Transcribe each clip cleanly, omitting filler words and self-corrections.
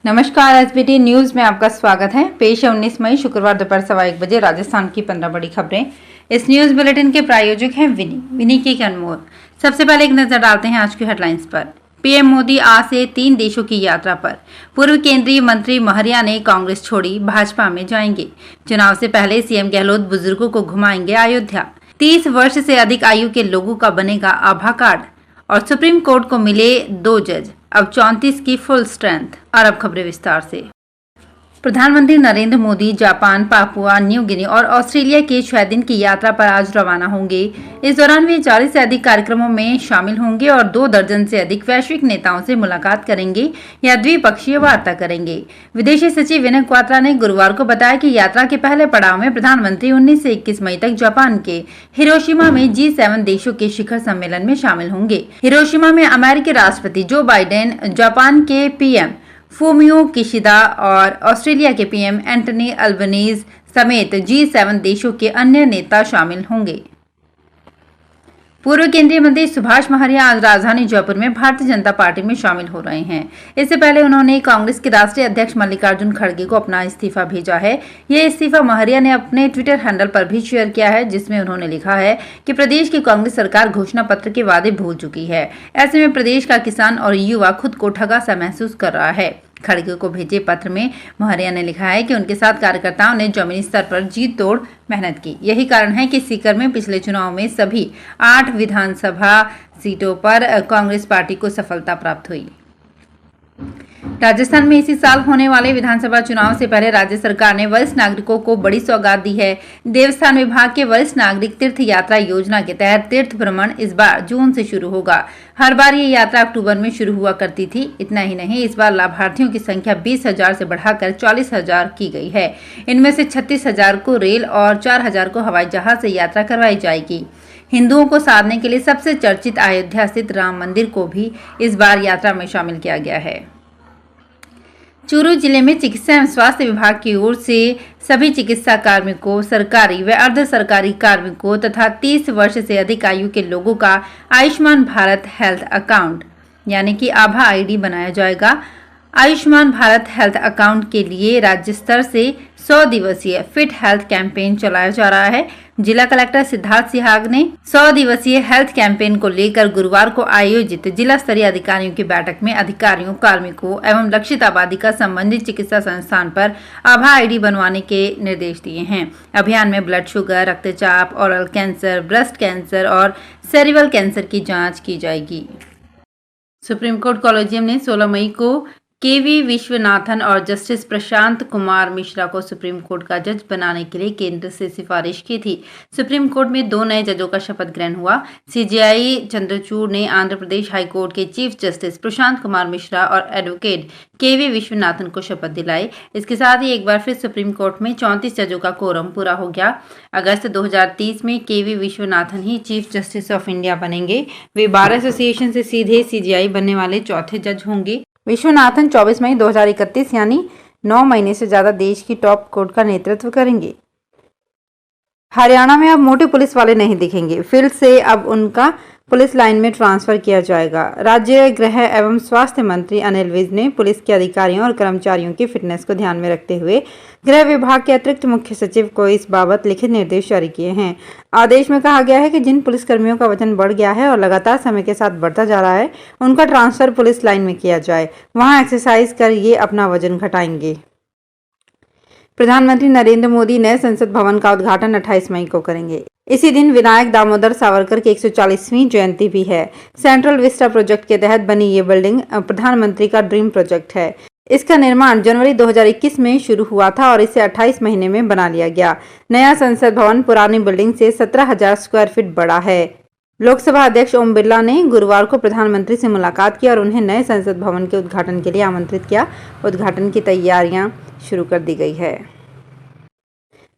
नमस्कार, SBT news में आपका स्वागत है। पेश है 19 मई शुक्रवार दोपहर 1:15 बजे राजस्थान की 15 बड़ी खबरें। इस न्यूज बुलेटिन के प्रायोजक हैं विनी के अनमोल। सबसे पहले एक नजर डालते हैं आज की हेडलाइंस पर। पीएम मोदी आज से 3 देशों की यात्रा पर। पूर्व केंद्रीय मंत्री महरिया ने कांग्रेस छोड़ी, भाजपा में जाएंगे। चुनाव से पहले सीएम गहलोत बुजुर्गों को घुमाएंगे अयोध्या। 30 वर्ष से अधिक आयु के लोगों का बनेगा आभा कार्ड और सुप्रीम कोर्ट को मिले 2 जज, अब 34 की फुल स्ट्रेंथ। और अब खबरें विस्तार से। प्रधानमंत्री Narendra Modi Japan, Papua New Guinea और ऑस्ट्रेलिया के 6 दिन की यात्रा पर आज रवाना होंगे। इस दौरान वे 40 से अधिक कार्यक्रमों में शामिल होंगे और 2 दर्जन से अधिक वैश्विक नेताओं से मुलाकात करेंगे या द्विपक्षीय वार्ता करेंगे। विदेश सचिव विनय क्वात्रा ने गुरुवार को बताया कि यात्रा के पहले पड़ाव में प्रधानमंत्री 19 से 21 मई तक जापान के हिरोशिमा में G7 देशों के शिखर सम्मेलन में शामिल होंगे। हिरोशिमा में अमेरिकी राष्ट्रपति जो बाइडेन, जापान के पीएम फूमियो किशिदा और ऑस्ट्रेलिया के पीएम एंटनी अल्बनीज समेत G7 देशों के अन्य नेता शामिल होंगे। पूर्व केंद्रीय मंत्री सुभाष महरिया आज राजधानी जयपुर में भारतीय जनता पार्टी में शामिल हो रहे हैं। इससे पहले उन्होंने कांग्रेस के राष्ट्रीय अध्यक्ष मल्लिकार्जुन खड़गे को अपना इस्तीफा भेजा है। ये इस्तीफा महरिया ने अपने ट्विटर हैंडल पर भी शेयर किया है, जिसमें उन्होंने लिखा है कि प्रदेश की कांग्रेस सरकार घोषणा पत्र के वादे भूल चुकी है। ऐसे में प्रदेश का किसान और युवा खुद को ठगा सा महसूस कर रहा है। खड़गे को भेजे पत्र में महरिया ने लिखा है कि उनके साथ कार्यकर्ताओं ने जमीनी स्तर पर जी तोड़ मेहनत की। यही कारण है कि सीकर में पिछले चुनाव में सभी 8 विधानसभा सीटों पर कांग्रेस पार्टी को सफलता प्राप्त हुई। राजस्थान में इसी साल होने वाले विधानसभा चुनाव से पहले राज्य सरकार ने वरिष्ठ नागरिकों को बड़ी सौगात दी है। देवस्थान विभाग के वरिष्ठ नागरिक तीर्थ यात्रा योजना के तहत तीर्थ भ्रमण इस बार जून से शुरू होगा। हर बार ये यात्रा अक्टूबर में शुरू हुआ करती थी। इतना ही नहीं, इस बार लाभार्थियों की संख्या 20,000 से बढ़ाकर 40,000 की गई है। इनमें से 36,000 को रेल और 4,000 को हवाई जहाज से यात्रा करवाई जाएगी। हिंदुओं को साधने के लिए सबसे चर्चित अयोध्या स्थित राम मंदिर को भी इस बार यात्रा में शामिल किया गया है। चूरू जिले में चिकित्सा एवं स्वास्थ्य विभाग की ओर से सभी चिकित्सा कार्मिकों, सरकारी व अर्ध सरकारी कार्मिकों तथा 30 वर्ष से अधिक आयु के लोगों का आयुष्मान भारत हेल्थ अकाउंट यानी कि आभा आईडी बनाया जाएगा। आयुष्मान भारत हेल्थ अकाउंट के लिए राज्य स्तर से 100 दिवसीय फिट हेल्थ कैंपेन चलाया जा रहा है। जिला कलेक्टर सिद्धार्थ सिहाग ने 100 दिवसीय हेल्थ कैंपेन को लेकर गुरुवार को आयोजित जिला स्तरीय अधिकारियों की बैठक में अधिकारियों, कार्मिकों एवं लक्षित आबादी का संबंधित चिकित्सा संस्थान पर आभा आईडी बनवाने के निर्देश दिए हैं। अभियान में ब्लड शुगर, रक्तचाप, ओरल कैंसर, ब्रेस्ट कैंसर और सेरिवल कैंसर की जाँच की जाएगी। सुप्रीम कोर्ट कॉलेजियम ने 16 मई को केवी विश्वनाथन और जस्टिस प्रशांत कुमार मिश्रा को सुप्रीम कोर्ट का जज बनाने के लिए केंद्र से सिफारिश की थी। सुप्रीम कोर्ट में 2 नए जजों का शपथ ग्रहण हुआ। सीजेआई चंद्रचूड़ ने आंध्र प्रदेश हाई कोर्ट के चीफ जस्टिस प्रशांत कुमार मिश्रा और एडवोकेट केवी विश्वनाथन को शपथ दिलाई। इसके साथ ही एक बार फिर सुप्रीम कोर्ट में 34 जजों का कोरम पूरा हो गया। अगस्त 2030 में केवी विश्वनाथन ही चीफ जस्टिस ऑफ इंडिया बनेंगे। वे बार एसोसिएशन से सीधे सीजेआई बनने वाले चौथे जज होंगे। विश्वनाथन 24 मई 2031 यानी 9 महीने से ज्यादा देश की टॉप कोर्ट का नेतृत्व करेंगे। हरियाणा में अब मोटे पुलिस वाले नहीं दिखेंगे। फील्ड से अब उनका पुलिस लाइन में ट्रांसफर किया जाएगा। राज्य गृह एवं स्वास्थ्य मंत्री अनिल विज ने पुलिस के अधिकारियों और कर्मचारियों की फिटनेस को ध्यान में रखते हुए गृह विभाग के अतिरिक्त मुख्य सचिव को इस बाबत लिखित निर्देश जारी किए हैं। आदेश में कहा गया है कि जिन पुलिसकर्मियों का वजन बढ़ गया है और लगातार समय के साथ बढ़ता जा रहा है, उनका ट्रांसफर पुलिस लाइन में किया जाए। वहां एक्सरसाइज कर ये अपना वजन घटाएंगे। प्रधानमंत्री नरेंद्र मोदी नए संसद भवन का उद्घाटन 28 मई को करेंगे। इसी दिन विनायक दामोदर सावरकर की 140वीं जयंती भी है। सेंट्रल विस्टा प्रोजेक्ट के तहत बनी ये बिल्डिंग प्रधानमंत्री का ड्रीम प्रोजेक्ट है। इसका निर्माण जनवरी 2021 में शुरू हुआ था और इसे 28 महीने में बना लिया गया। नया संसद भवन पुरानी बिल्डिंग से 17,000 स्क्वायर फीट बड़ा है। लोकसभा अध्यक्ष ओम बिरला ने गुरुवार को प्रधानमंत्री से मुलाकात की और उन्हें नए संसद भवन के उद्घाटन के लिए आमंत्रित किया। उद्घाटन की तैयारियां शुरू कर दी गई है।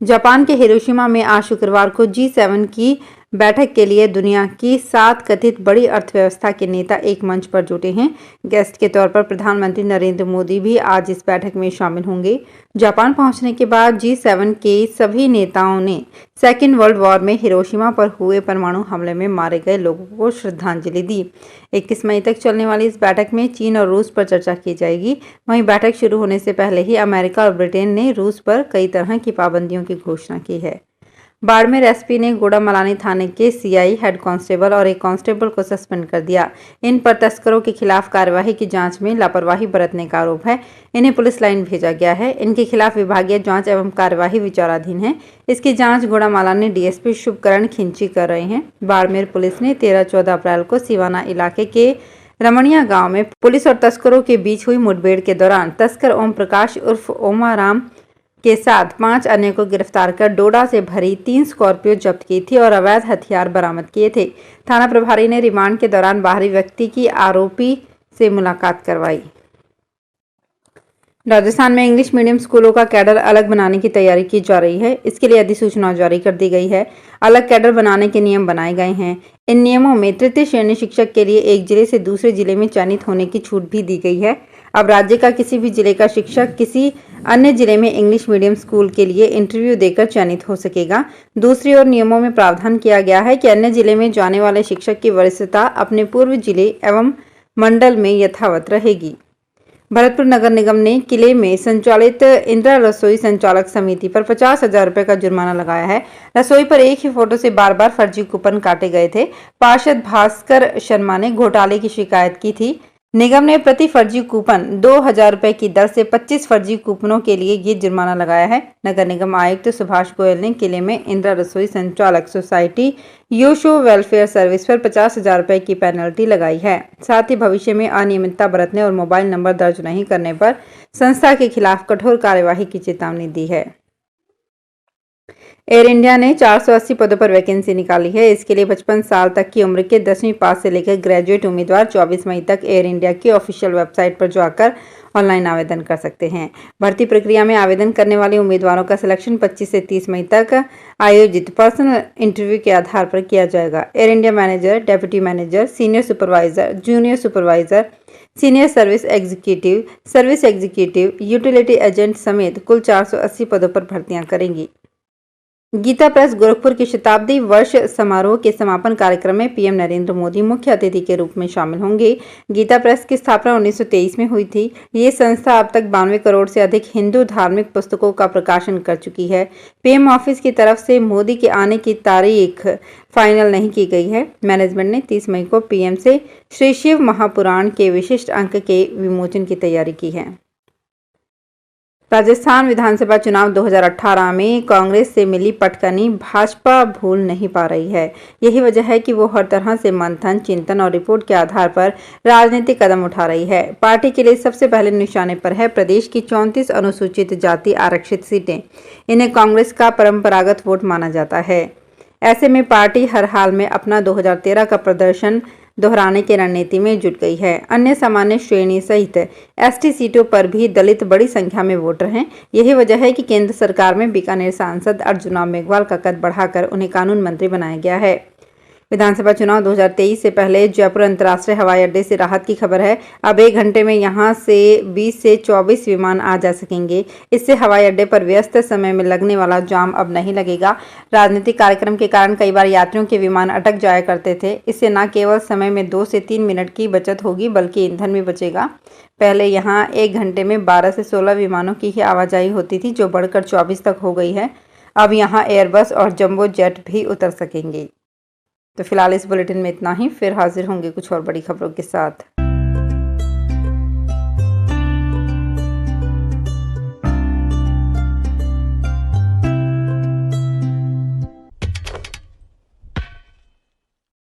जापान के हिरोशिमा में आज शुक्रवार को G7 की बैठक के लिए दुनिया की 7 कथित बड़ी अर्थव्यवस्था के नेता एक मंच पर जुटे हैं। गेस्ट के तौर पर प्रधानमंत्री नरेंद्र मोदी भी आज इस बैठक में शामिल होंगे। जापान पहुंचने के बाद G7 के सभी नेताओं ने सेकेंड वर्ल्ड वॉर में हिरोशिमा पर हुए परमाणु हमले में मारे गए लोगों को श्रद्धांजलि दी। 21 मई तक चलने वाली इस बैठक में चीन और रूस पर चर्चा की जाएगी। वहीं बैठक शुरू होने से पहले ही अमेरिका और ब्रिटेन ने रूस पर कई तरह की पाबंदियों की घोषणा की है। बाड़मेर एसपी ने गुड़ामलानी थाने के सीआई, हेड कांस्टेबल और एक कांस्टेबल को सस्पेंड कर दिया। इन पर तस्करों के खिलाफ कार्यवाही की जांच में लापरवाही बरतने का आरोप है। इन्हें पुलिस लाइन भेजा गया है। इनके खिलाफ विभागीय जांच एवं कार्यवाही विचाराधीन है। इसकी जांच गुड़ामलानी डीएसपी शुभकरण खिंची कर रहे हैं। बाड़मेर पुलिस ने 13-14 अप्रैल को सिवाना इलाके के रमणिया गांव में पुलिस और तस्करों के बीच हुई मुठभेड़ के दौरान तस्कर ओम प्रकाश उर्फ ओमाराम के साथ 5 अन्य को गिरफ्तार कर डोडा से भरी 3 स्कॉर्पियो जब्त की थी और अवैध हथियार बरामद किए थे। थाना प्रभारी ने रिमांड के दौरान बाहरी व्यक्ति की आरोपी से मुलाकात करवाई। राजस्थान में इंग्लिश मीडियम स्कूलों का कैडर अलग बनाने की तैयारी की जा रही है। इसके लिए अधिसूचना जारी कर दी गई है। अलग कैडर बनाने के नियम बनाए गए हैं। इन नियमों में तृतीय श्रेणी शिक्षक के लिए एक जिले से दूसरे जिले में चयनित होने की छूट भी दी गई है। अब राज्य का किसी भी जिले का शिक्षक किसी अन्य जिले में इंग्लिश मीडियम स्कूल के लिए इंटरव्यू देकर चयनित हो सकेगा। दूसरी ओर नियमों में प्रावधान किया गया है कि अन्य जिले में जाने वाले शिक्षक की वरिष्ठता अपने पूर्व जिले एवं मंडल में यथावत रहेगी। भरतपुर नगर निगम ने किले में संचालित इंदिरा रसोई संचालक समिति पर 50,000 रुपए का जुर्माना लगाया है। रसोई पर एक ही फोटो से बार बार फर्जी कूपन काटे गए थे। पार्षद भास्कर शर्मा ने घोटाले की शिकायत की थी। निगम ने प्रति फर्जी कूपन 2,000 रुपए की दर से 25 फर्जी कूपनों के लिए ये जुर्माना लगाया है। नगर निगम आयुक्त सुभाष गोयल ने किले में इंदिरा रसोई संचालक सोसाइटी योशो वेलफेयर सर्विस पर 50,000 रुपए की पेनल्टी लगाई है। साथ ही भविष्य में अनियमितता बरतने और मोबाइल नंबर दर्ज नहीं करने पर संस्था के खिलाफ कठोर कार्यवाही की चेतावनी दी है। एयर इंडिया ने 480 पदों पर वैकेंसी निकाली है। इसके लिए 55 साल तक की उम्र के 10वीं पास से लेकर ग्रेजुएट उम्मीदवार 24 मई तक एयर इंडिया की ऑफिशियल वेबसाइट पर जाकर ऑनलाइन आवेदन कर सकते हैं। भर्ती प्रक्रिया में आवेदन करने वाले उम्मीदवारों का सिलेक्शन 25 से 30 मई तक आयोजित पर्सनल इंटरव्यू के आधार पर किया जाएगा। Air India manager, deputy manager, senior supervisor, junior supervisor, senior service executive, utility agent समेत कुल 480 पदों पर भर्तियां करेंगी। गीता प्रेस गोरखपुर की शताब्दी वर्ष समारोह के समापन कार्यक्रम में पीएम नरेंद्र मोदी मुख्य अतिथि के रूप में शामिल होंगे। गीता प्रेस की स्थापना 1923 में हुई थी। ये संस्था अब तक 92 करोड़ से अधिक हिंदू धार्मिक पुस्तकों का प्रकाशन कर चुकी है। पीएम ऑफिस की तरफ से मोदी के आने की तारीख फाइनल नहीं की गई है। मैनेजमेंट ने 30 मई को पीएम से श्री शिव महापुराण के विशिष्ट अंक के विमोचन की तैयारी की है। राजस्थान विधानसभा चुनाव 2018 में कांग्रेस से मिली पटकनी भाजपा भूल नहीं पा रही है। यही वजह है कि वो हर तरह से मंथन, चिंतन और रिपोर्ट के आधार पर राजनीतिक कदम उठा रही है। पार्टी के लिए सबसे पहले निशाने पर है प्रदेश की 34 अनुसूचित जाति आरक्षित सीटें। इन्हें कांग्रेस का परंपरागत वोट माना जाता है। ऐसे में पार्टी हर हाल में अपना 2013 का प्रदर्शन दोहराने की रणनीति में जुट गई है। अन्य सामान्य श्रेणी सहित एसटी सीटों पर भी दलित बड़ी संख्या में वोटर हैं। यही वजह है कि केंद्र सरकार में बीकानेर सांसद अर्जुन मेघवाल का कद बढ़ाकर उन्हें कानून मंत्री बनाया गया है। विधानसभा चुनाव 2023 से पहले जयपुर अंतर्राष्ट्रीय हवाई अड्डे से राहत की खबर है। अब 1 घंटे में यहां से 20 से 24 विमान आ जा सकेंगे। इससे हवाई अड्डे पर व्यस्त समय में लगने वाला जाम अब नहीं लगेगा। राजनीतिक कार्यक्रम के कारण कई बार यात्रियों के विमान अटक जाया करते थे। इससे न केवल समय में 2 से 3 मिनट की बचत होगी बल्कि ईंधन भी बचेगा। पहले यहाँ 1 घंटे में 12 से 16 विमानों की ही आवाजाही होती थी, जो बढ़कर 24 तक हो गई है। अब यहाँ एयरबस और जंबो जेट भी उतर सकेंगे। तो फिलहाल इस बुलेटिन में इतना ही। फिर हाजिर होंगे कुछ और बड़ी खबरों के साथ।